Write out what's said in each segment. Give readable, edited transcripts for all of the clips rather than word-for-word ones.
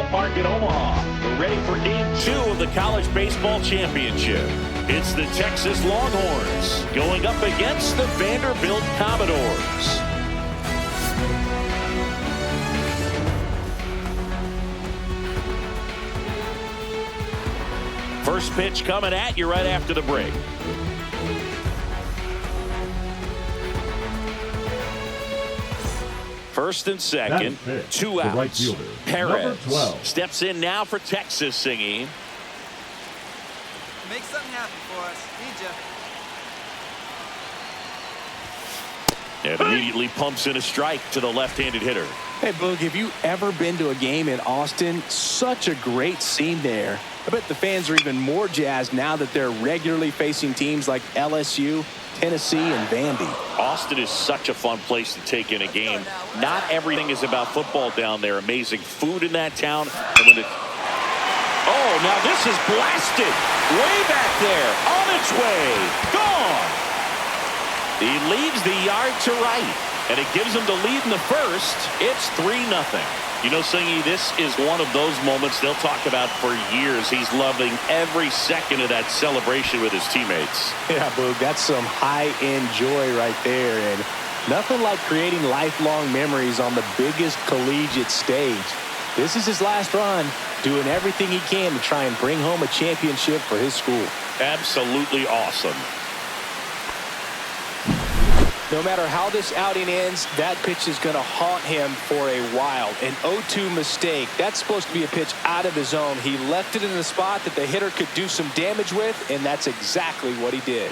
Park in Omaha. We're ready for Game 2 of the College Baseball Championship. It's the Texas Longhorns going up against the Vanderbilt Commodores. First pitch coming at you right after the break. First and second, two outs. Right fielder, Perez steps in now for Texas, singing. Make something happen for us. Need ya. And immediately pumps in a strike to the left-handed hitter. Hey, Boog, have you ever been to a game in Austin? Such a great scene there. I bet the fans are even more jazzed now that they're regularly facing teams like LSU, Tennessee, and Vandy. Austin is such a fun place to take in a game. Not everything is about football down there. Amazing food in that town. And when oh, now this is blasted. Way back there. On its way. Gone. He leaves the yard to right. And it gives him the lead in the first. It's 3-0. You know, Singy, this is one of those moments they'll talk about for years. He's loving every second of that celebration with his teammates. Yeah, Boog, that's some high-end joy right there. And nothing like creating lifelong memories on the biggest collegiate stage. This is his last run, doing everything he can to try and bring home a championship for his school. Absolutely awesome. No matter how this outing ends, that pitch is going to haunt him for a while. An 0-2 mistake. That's supposed to be a pitch out of the zone. He left it in the spot that the hitter could do some damage with, and that's exactly what he did.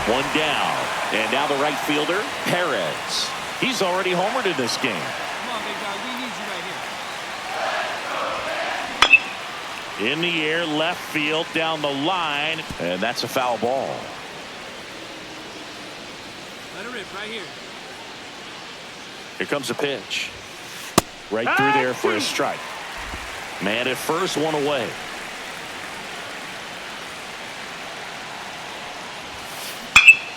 One down. And now the right fielder, Perez. He's already homered in this game. Come on, big dog. We need you right here. In the air, left field, down the line, and that's a foul ball. Let it rip right here. Here comes a pitch. Right through there for a strike. Man at first, one away.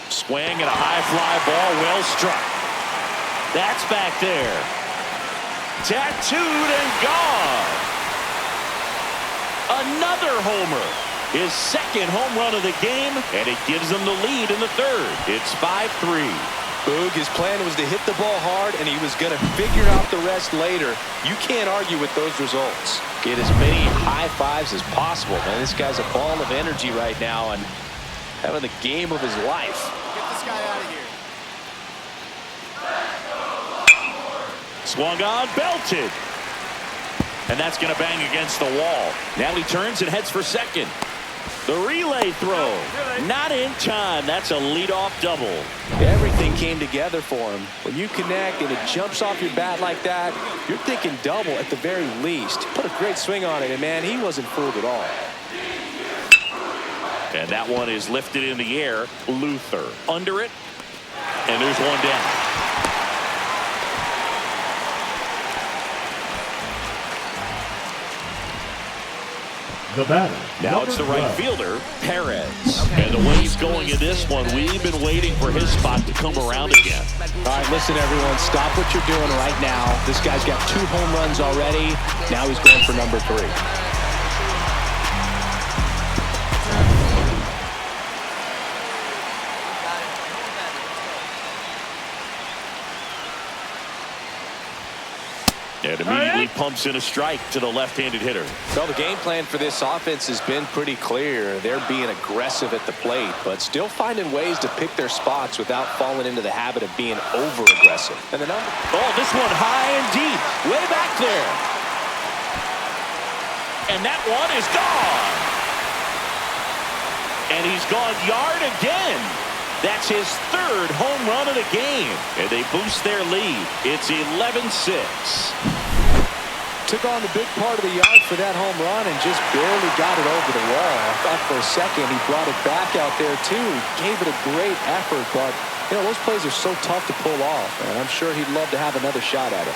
Swing and a high fly ball, well struck. That's back there. Tattooed and gone. Another homer. His second home run of the game, and it gives them the lead in the third. It's 5-3. Boog, his plan was to hit the ball hard, and he was going to figure out the rest later. You can't argue with those results. Get as many high fives as possible, man. This guy's a ball of energy right now and having the game of his life. Get this guy out of here. Swung on, belted. And that's going to bang against the wall. Now he turns and heads for second. The relay throw. Not in time. That's a leadoff double. Everything came together for him. When you connect and it jumps off your bat like that, you're thinking double at the very least. Put a great swing on it, and man, he wasn't fooled at all. And that one is lifted in the air. Luther under it. And there's one down. The batter. Now it's the right fielder, Perez. And the way he's going in this one, we've been waiting for his spot to come around again. All right, listen, everyone. Stop what you're doing right now. This guy's got 2 home runs already. Now he's going for number 3. And immediately pumps in a strike to the left-handed hitter. Well, the game plan for this offense has been pretty clear. They're being aggressive at the plate, but still finding ways to pick their spots without falling into the habit of being over-aggressive. And the number. Oh, this one high and deep. Way back there. And that one is gone. And he's gone yard again. That's his 3rd home run of the game. And they boost their lead. It's 11-6. Took on the big part of the yard for that home run and just barely got it over the wall. I thought for a second he brought it back out there too. He gave it a great effort, but you know, those plays are so tough to pull off, and I'm sure he'd love to have another shot at it.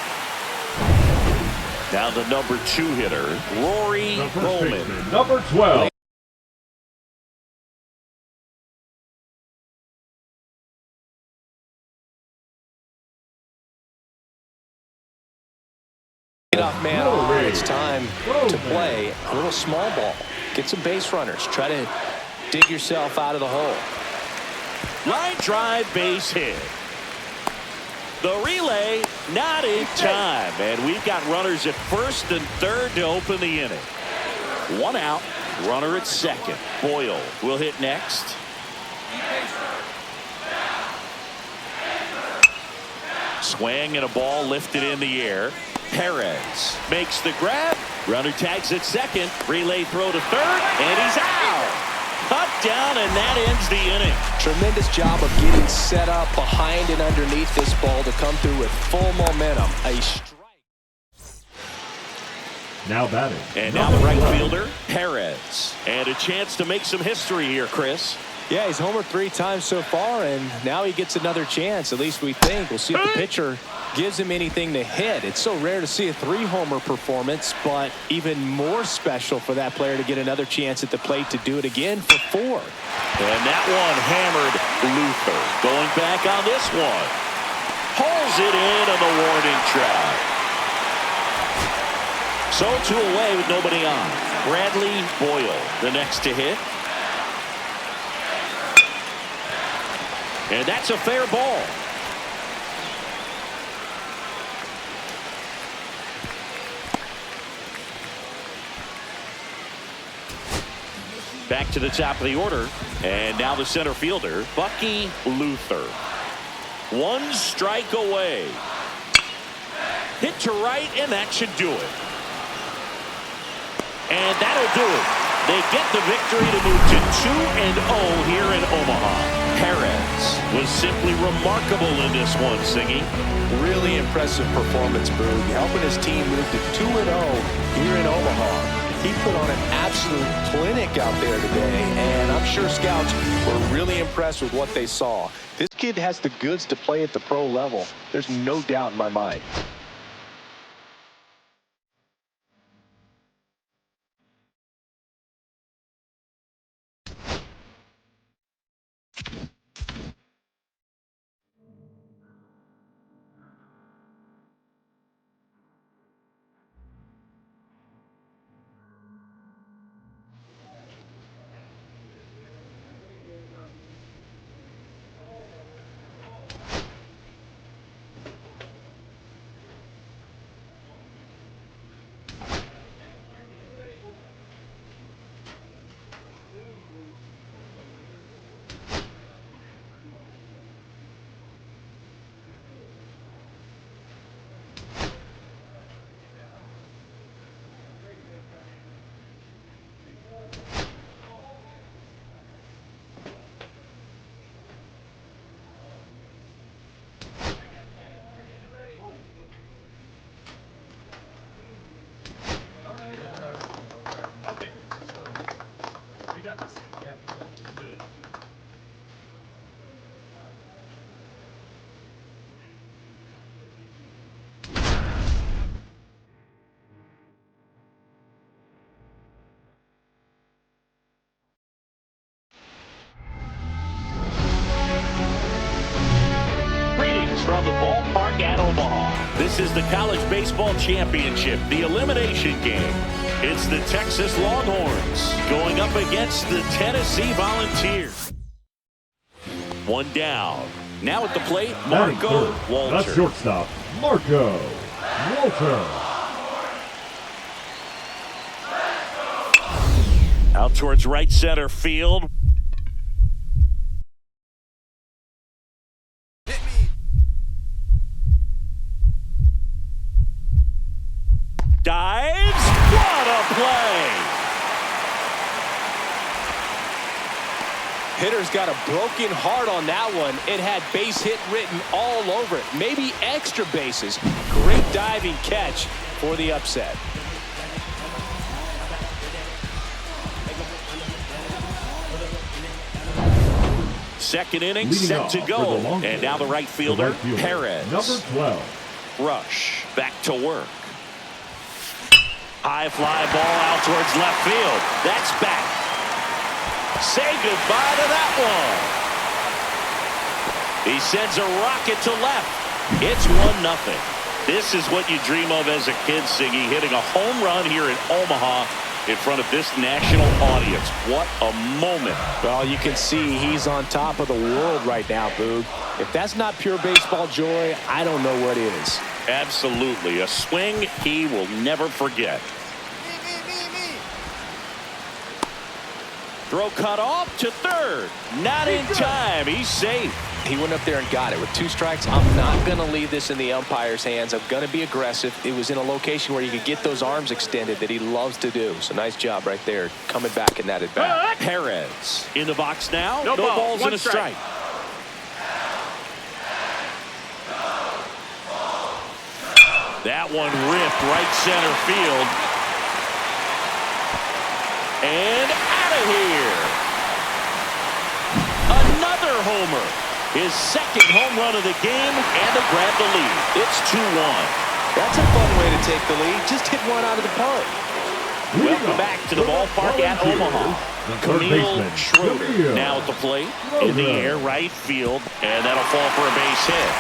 Now the number 2 hitter, Rory Bowman. Number 12. Get off man on. It's time to play a little small ball. Get some base runners. Try to dig yourself out of the hole. Line drive, base hit. The relay, not in time. And we've got runners at first and third to open the inning. One out, runner at second. Boyle will hit next. Swing and a ball lifted in the air. Perez makes the grab. Runner tags at second. Relay throw to third, and he's out. Cut down, and that ends the inning. Tremendous job of getting set up behind and underneath this ball to come through with full momentum. A strike. Now batting. And now the right fielder, Perez. And a chance to make some history here, Chris. Yeah, he's homered 3 times so far, and now he gets another chance. At least we think. We'll see if the pitcher gives him anything to hit. It's so rare to see a 3-homer performance, but even more special for that player to get another chance at the plate to do it again for 4. And that one hammered Luther. Going back on this one. Pulls it in on the warning track. So 2 away with nobody on. Bradley Boyle, the next to hit. And that's a fair ball. Back to the top of the order. And now the center fielder, Bucky Luther. 1 strike away. Hit to right, and that should do it. And that'll do it. They get the victory to move to 2-0 here in Omaha. Perez was simply remarkable in this one, Singy. Really impressive performance, Boog. Helping his team move to 2-0 here in Omaha. He put on an absolute clinic out there today, and I'm sure scouts were really impressed with what they saw. This kid has the goods to play at the pro level. There's no doubt in my mind. From the ballpark at Omaha. This is the College Baseball Championship, the elimination game. It's the Texas Longhorns going up against the Tennessee Volunteers. 1 down. Now at the plate, Marco Walter. That's shortstop, Marco Walter. Out towards right center field. Dives. What a play. Hitter's got a broken heart on that one. It had base hit written all over it. Maybe extra bases. Great diving catch for the upset. Second inning Leading set off to for go. the And now the right fielder, Perez. Number 12. Rush back to work. High fly ball out towards left field. That's back. Say goodbye to that one. He sends a rocket to left. It's 1-0. This is what you dream of as a kid, Siggy, hitting a home run here in Omaha in front of this national audience. What a moment. Well, you can see he's on top of the world right now, Boog. If that's not pure baseball joy, I don't know what is. Absolutely. A swing he will never forget. Me. Throw cut off to third. Not in time. He's safe. He went up there and got it. With 2 strikes, I'm not going to leave this in the umpire's hands. I'm going to be aggressive. It was in a location where you could get those arms extended that he loves to do. So nice job right there, coming back in that at-bat. Perez in the box now. No ball. Balls One and a strike. That one ripped right center field. And out of here. Another homer. His second home run of the game, and to grab the lead. It's 2-1. That's a fun way to take the lead. Just hit one out of the park. Welcome back to the ballpark at Omaha. Camille Schroeder now at the plate. In the air, right field, and that'll fall for a base hit.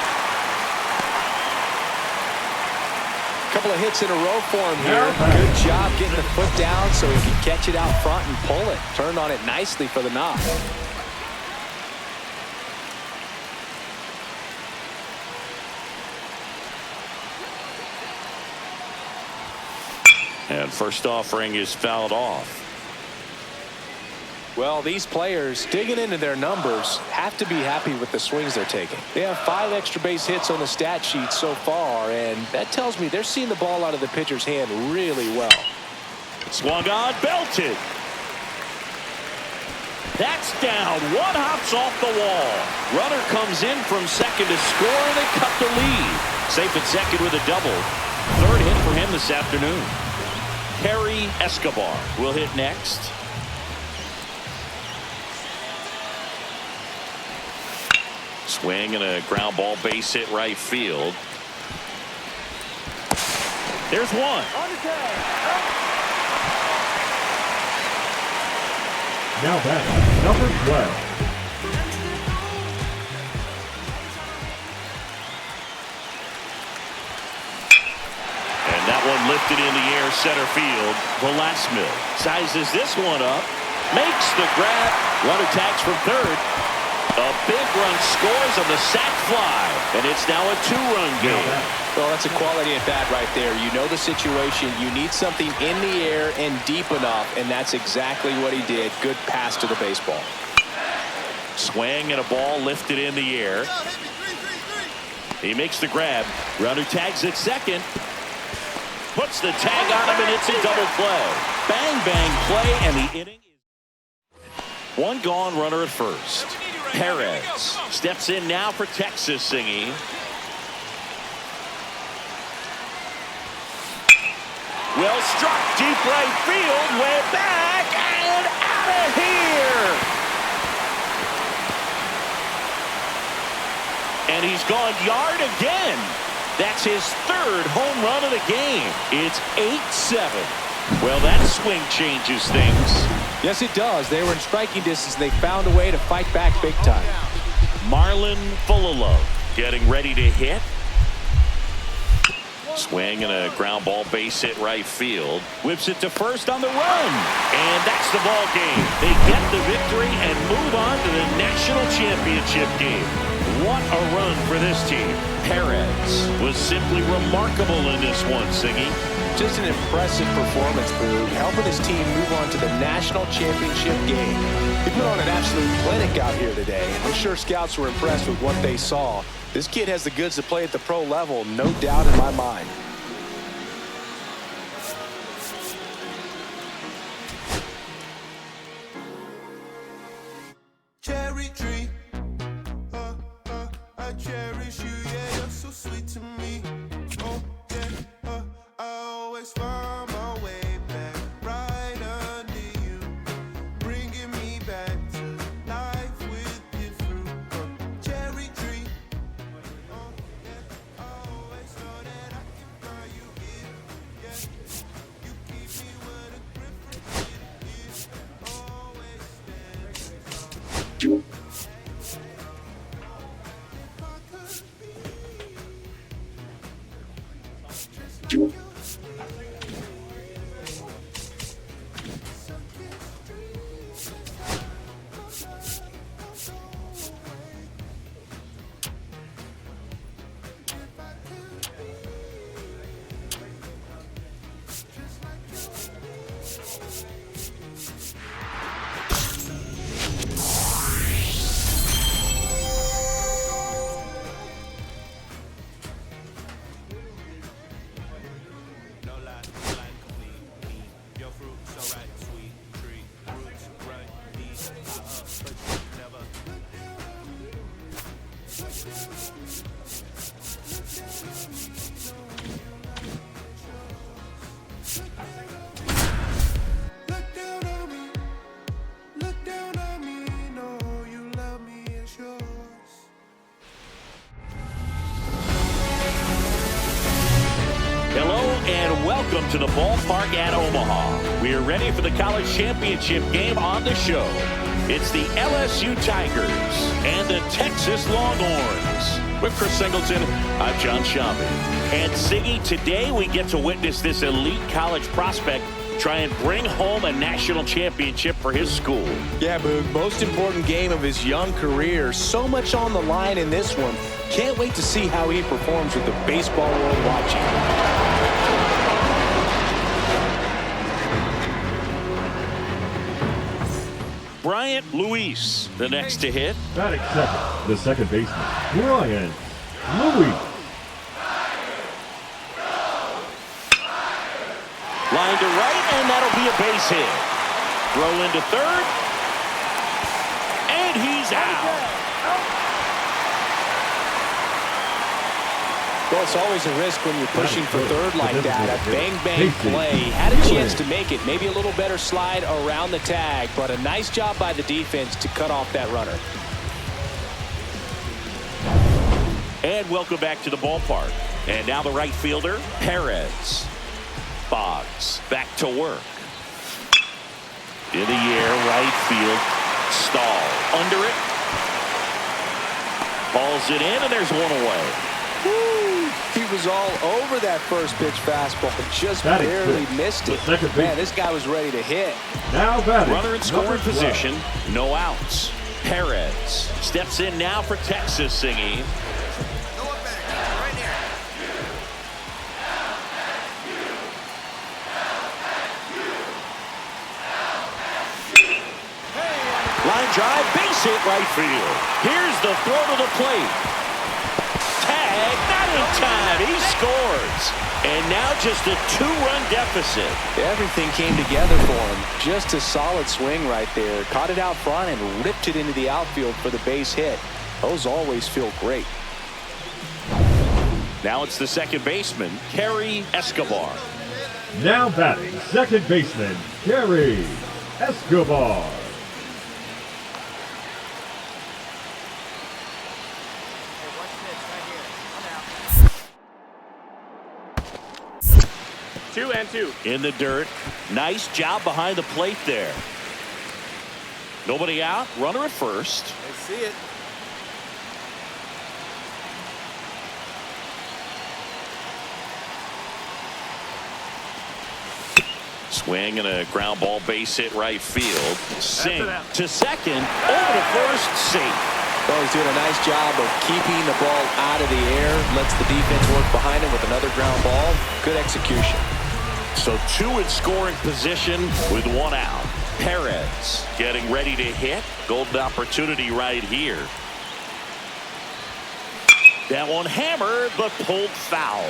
Couple of hits in a row for him here. Good job getting the foot down so he can catch it out front and pull it. Turned on it nicely for the knock. And first offering is fouled off. Well, these players digging into their numbers have to be happy with the swings they're taking. They have 5 extra base hits on the stat sheet so far, and that tells me they're seeing the ball out of the pitcher's hand really well. Swung on, belted. That's down. One hops off the wall. Runner comes in from second to score, and they cut the lead. Safe at second with a double. Third hit for him this afternoon. Harry Escobar will hit next. Swing and a ground ball base hit right field. There's one. Now batting, number 12. And that one lifted in the air, center field. Velasquez sizes this one up, makes the grab. Runner tags from third. A big run scores on the sac fly, and it's now a 2-run game. Well, that's a quality at bat right there. You know the situation. You need something in the air and deep enough, and that's exactly what he did. Good pass to the baseball. Swing and a ball lifted in the air. He makes the grab. Runner tags at second. Puts the tag on him, and it's a double play. Bang, bang play, and the inning is one gone, runner at first. Perez steps in now for Texas, Singy. Well struck, deep right field, way back, and out of here. And he's gone yard again. That's his third home run of the game. It's 8-7. Well, that swing changes things. Yes, it does. They were in striking distance, and they found a way to fight back big time. Marlon Fullalove getting ready to hit. Swing and a ground ball base hit right field. Whips it to first on the run. And that's the ball game. They get the victory and move on to the national championship game. What a run for this team. Perez was simply remarkable in this one, Siggy. Just an impressive performance, Boog, helping his team move on to the national championship game. He put on an absolute clinic out here today. I'm sure scouts were impressed with what they saw. This kid has the goods to play at the pro level, no doubt in my mind. Cherry tree, I cherish you, yeah, you're so sweet to me. Oh, yeah, I always find my way back right under you, bringing me back to life with your fruit. Cherry tree, oh, yeah, I always know that I can find you here, yeah. You keep me with a grip is always there. Look down on me. Look down on me. Know you love me, it's yours. Hello and welcome to the ballpark at Omaha. We are ready for the college championship game on the show. It's the LSU Tigers and the Texas Longhorns. With Chris Singleton, I'm John Shambi. And Siggy, today we get to witness this elite college prospect try and bring home a national championship for his school. Yeah, Boog, most important game of his young career. So much on the line in this one. Can't wait to see how he performs with the baseball world watching. Bryant Luis, the next to hit. Batting second, the second baseman, Bryant Luis. Line to right, and that'll be a base hit. Throw into third. And he's out. Well, it's always a risk when you're pushing for third like that. A bang-bang Casey play. Had a chance to make it. Maybe a little better slide around the tag, but a nice job by the defense to cut off that runner. And welcome back to the ballpark. And now the right fielder, Perez. Boggs back to work. In the air, right field. Stahl under it. Balls it in, and there's one away. Woo! He was all over that first pitch fastball, just barely missed it. Man, this guy was ready to hit. Now batting, Runner in scoring number 12. position, no outs. Perez steps in now for Texas, singing. No one better. Right here. Line drive, base hit right field. Here's the throw to the plate. Tag, not in time. He scores. And now just a 2-run deficit. Everything came together for him. Just a solid swing right there. Caught it out front and ripped it into the outfield for the base hit. Those always feel great. Now it's the second baseman, Kerry Escobar. Now batting, second baseman, Kerry Escobar. Hey, watch this right here. Come out. 2 and 2. In the dirt. Nice job behind the plate there. Nobody out. Runner at first. They see it. Swing and a ground ball, base hit right field. Sink it out. to second. Over to first. Safe. Well, he's doing a nice job of keeping the ball out of the air. Lets the defense work behind him with another ground ball. Good execution. So 2 in scoring position with 1 out. Perez getting ready to hit. Golden opportunity right here. That one hammered, but pulled foul.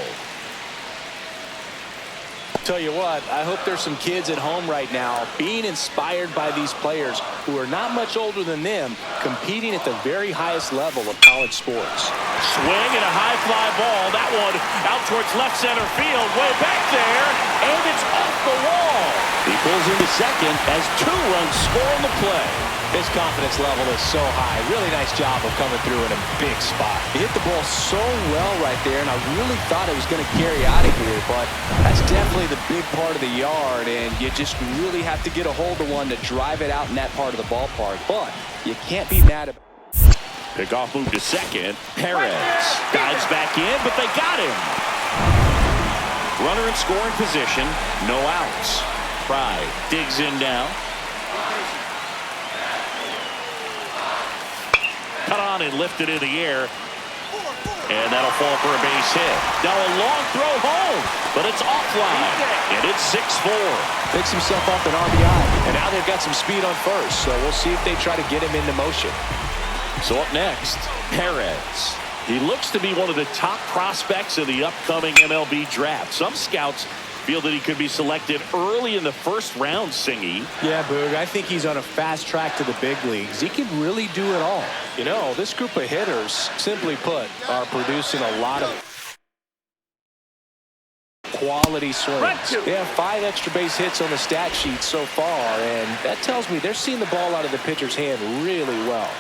Tell you what, I hope there's some kids at home right now being inspired by these players who are not much older than them, competing at the very highest level of college sports. Swing and a high fly ball. That one out towards left center field. Way back there, and it's off the wall. He pulls into second as 2 runs score on the play. His confidence level is so high. Really nice job of coming through in a big spot. He hit the ball so well right there, and I really thought it was going to carry out of here, but that's definitely the big part of the yard, and you just really have to get a hold of one to drive it out in that part of the ballpark. But you can't be mad about it. Pickoff move to second. Perez dives back in, but they got him. Runner in scoring position. No outs. Fry digs in now. Cut on and lifted in the air. And that'll fall for a base hit. Now a long throw home, but it's offline. And it's 6-4. Picks himself up an RBI. And now they've got some speed on first. So we'll see if they try to get him into motion. So up next, Perez. He looks to be one of the top prospects in the upcoming MLB draft. Some scouts feel that he could be selected early in the first round, Singy. Yeah, Boog, I think he's on a fast track to the big leagues. He can really do it all. You know, this group of hitters, simply put, are producing a lot of quality swings. They have 5 extra base hits on the stat sheet so far, and that tells me they're seeing the ball out of the pitcher's hand really well.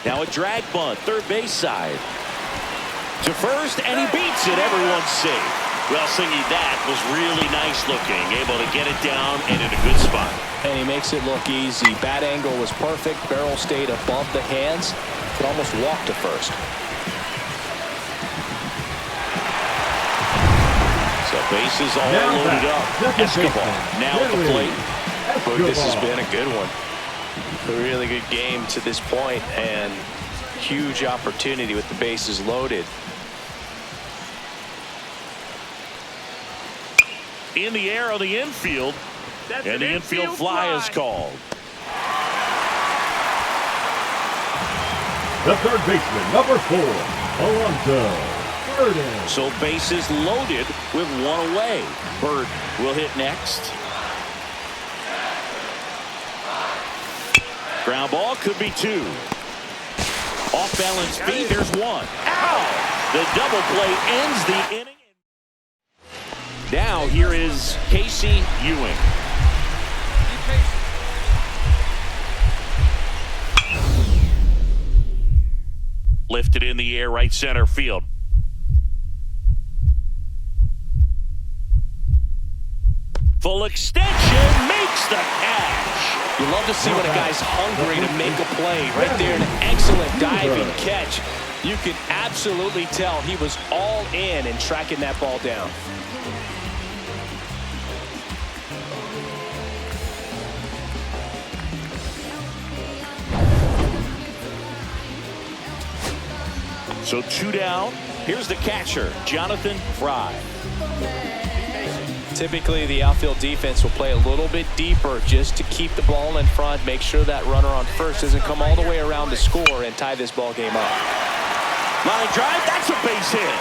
Now a drag bunt, third base side. To first, and he beats it. Everyone's safe. Well, Singy, that was really nice looking. Able to get it down and in a good spot. And he makes it look easy. Bat angle was perfect. Barrel stayed above the hands. Could almost walk to first. So bases all loaded up. Escobar now at the plate. But this has been a good one. A really good game to this point, and huge opportunity with the bases loaded. In the air on the infield. And the infield fly is called. The third baseman, number 4, Alonso Burden. So bases loaded with one away. Bird will hit next. Ground ball could be 2. Off balance speed, there's 1. Ow! The double play ends the inning. Now here is Casey Ewing. Lifted in the air, right center field. Full extension makes the catch. You love to see when a guy's hungry to make a play. Right there, an excellent diving catch. You can absolutely tell he was all in tracking that ball down. So 2 down. Here's the catcher, Jonathan Fry. Typically, the outfield defense will play a little bit deeper just to keep the ball in front, make sure that runner on first doesn't come all the way around to score and tie this ball game up. Line drive, that's a base hit.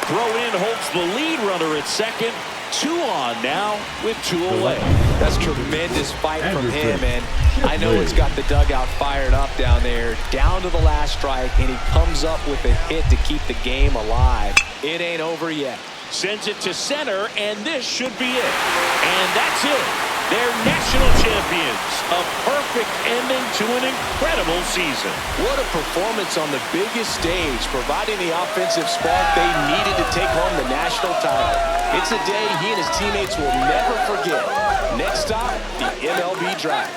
Throw in holds the lead runner at second. 2 on now with 2 away. That's tremendous fight from him, and I know it's got the dugout fired up down there. Down to the last strike, and he comes up with a hit to keep the game alive. It ain't over yet. Sends it to center, and this should be it. And that's it. They're national champions. A perfect ending to an incredible season. What a performance on the biggest stage, providing the offensive spark they needed to take home the national title. It's a day he and his teammates will never forget. Next stop, the MLB Draft.